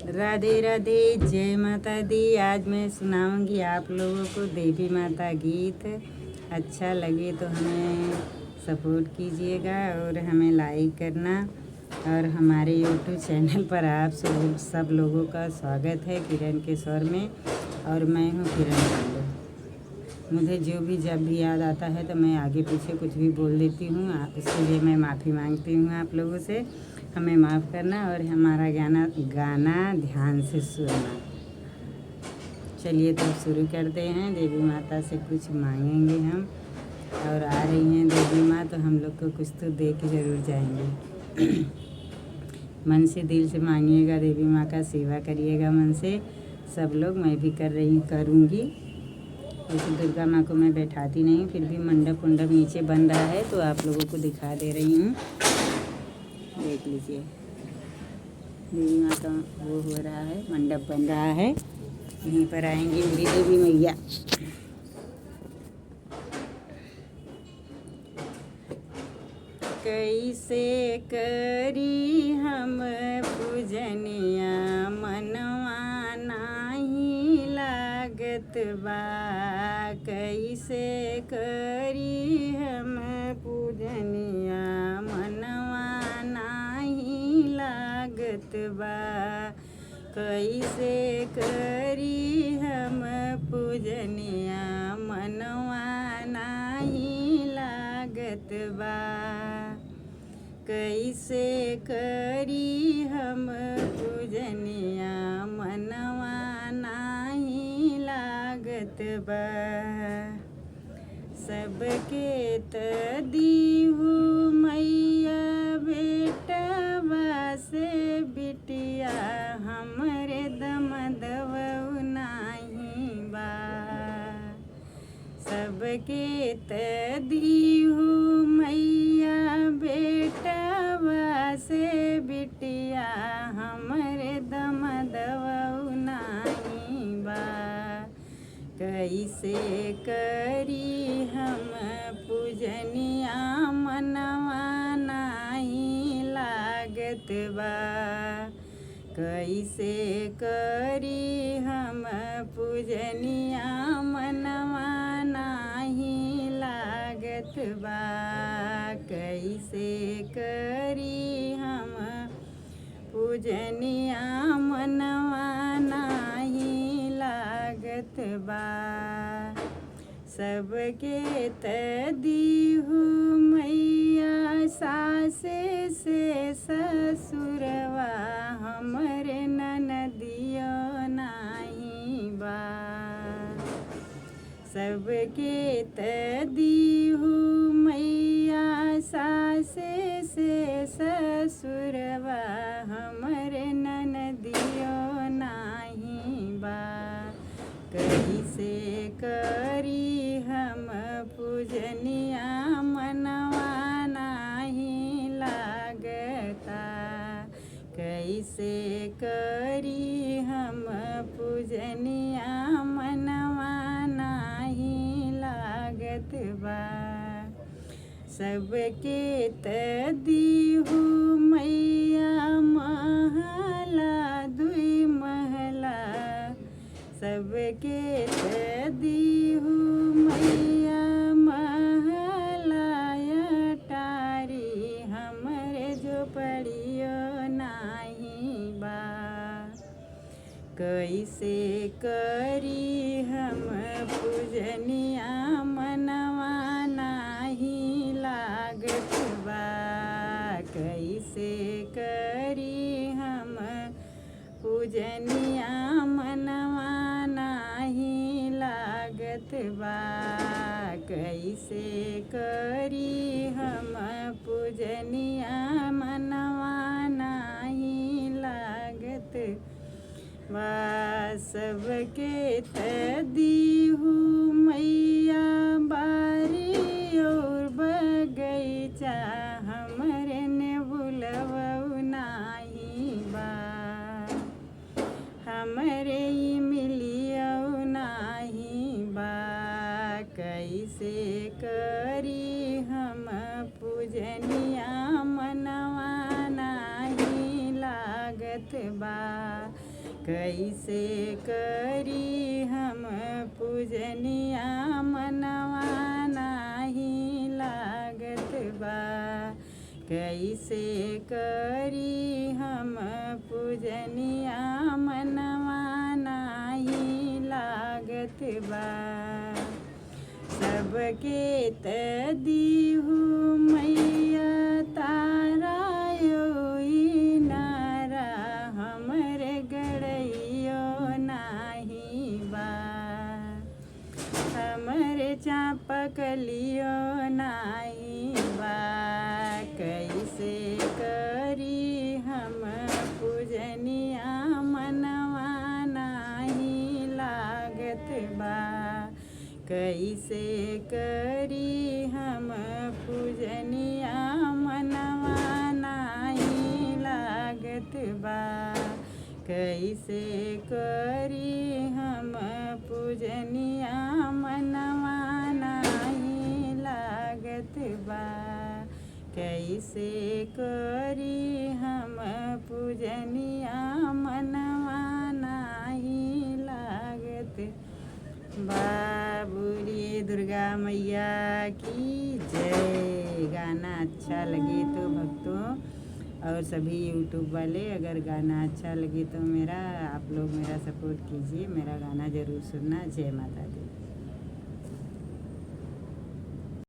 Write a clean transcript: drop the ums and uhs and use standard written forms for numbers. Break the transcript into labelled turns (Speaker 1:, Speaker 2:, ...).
Speaker 1: राधे राधे, जय माता दी। आज मैं सुनाऊंगी आप लोगों को देवी माता गीत। अच्छा लगे तो हमें सपोर्ट कीजिएगा और हमें लाइक करना। और हमारे यूट्यूब चैनल पर आप सब लोगों का स्वागत है किरण के स्वर में। और मैं हूँ किरण पांडे। मुझे जो भी जब भी याद आता है तो मैं आगे पीछे कुछ भी बोल देती हूँ, इसलिए मैं माफ़ी मांगती हूँ आप लोगों से। हमें माफ़ करना और हमारा गाना ध्यान से सुनना। चलिए तो शुरू करते हैं। देवी माता से कुछ मांगेंगे हम। और आ रही हैं देवी माँ तो हम लोग को कुछ तो दे के ज़रूर जाएंगे। मन से दिल से मांगिएगा, देवी माँ का सेवा करिएगा मन से सब लोग। मैं भी करूँगी। वैसे दुर्गा माँ को मैं बैठाती नहीं, फिर भी मंडप नीचे बन रहा है तो आप लोगों को दिखा दे रही हूँ। देख लीजिए, देवी माँ का वो हो रहा है, मंडप बन रहा है। यहीं पर आएंगी मेरी देवी मैया। कैसे करी हम पूजनिया, मनवा नाही लागत बा। कैसे करी हम पूजनिया, मनवा नाही लागत बा। कैसे करी हम पूजनिया, मनवा नाही लागत बा। कैसे करी हम पूजनिया, मनवा नाही लागत बा। सबके त दीहू मैया, बेटवा से बिटिया, हमरे दम दवऊ नाही बा। सबके त दीहू मैया, बेटवा से बिटिया, हमरे दम दवऊ नाही बा। कैसे करी हम पूजनिया, मनवा नाही लागत बा। कैसे करी हम पूजनिया, मनवा नाही लागत बा। कैसे करी हम पूजनिया, मनवा नाही लागत बा। सबके त दीहू मैया, सासे से ससुरवा, हमरे ननदियो नाही बा। सबके त दीहू मैया, सासे से ससुरवा, हमरे ननदियो नाही बा। कैसे करी हम पूजनिया, मनवा नाही लागता। कैसे करी हम पूजनिया, मनवा नाही लागत बा। सबके त दीहू मैया, महला दुई महला। सबके त दीहू मैया, महला अटारी, हमरे झोपड़ियो नाही बा। कैसे करी हम पूजनिया, मनवा नाही लागत बा। कैसे करी हम पूजनिया, मनवा नाही लागत बा। कैसे करी हम पूजनिया, मनवा नाही लागत बा। सबके त दीहू मैया, बारी और बगैचा, हमरे नेबुलवऊ नाही बा। हमरे मिलियऊ नाही बा। कैसे करी हम पूजनिया, मनवा नाही लागत बा। कैसे करी हम पूजनिया मनवा नाही लागत बा। कैसे करी हम पूजनिया मनवा नाही लागत बा। सबके त दीहू मैया तारा योई नारा हमर गड़ैयो नाही बा। हमर चापकलियो नाही बा। कैसे करी हम पूजनिया मनवा नाही लागत बा। कैसे करी हम पूजनिया मनवा नाही लागत बा। कैसे करी हम पूजनिया मनवा नाही लागत बा। कैसे करी हम पूजनिया मनवा नाही लागत बा। बोलिए दुर्गा मैया की जय। गाना अच्छा लगे तो भक्तों और सभी यूट्यूब वाले अगर गाना अच्छा लगे तो मेरा आप लोग मेरा सपोर्ट कीजिए। मेरा गाना ज़रूर सुनना। जय माता दी।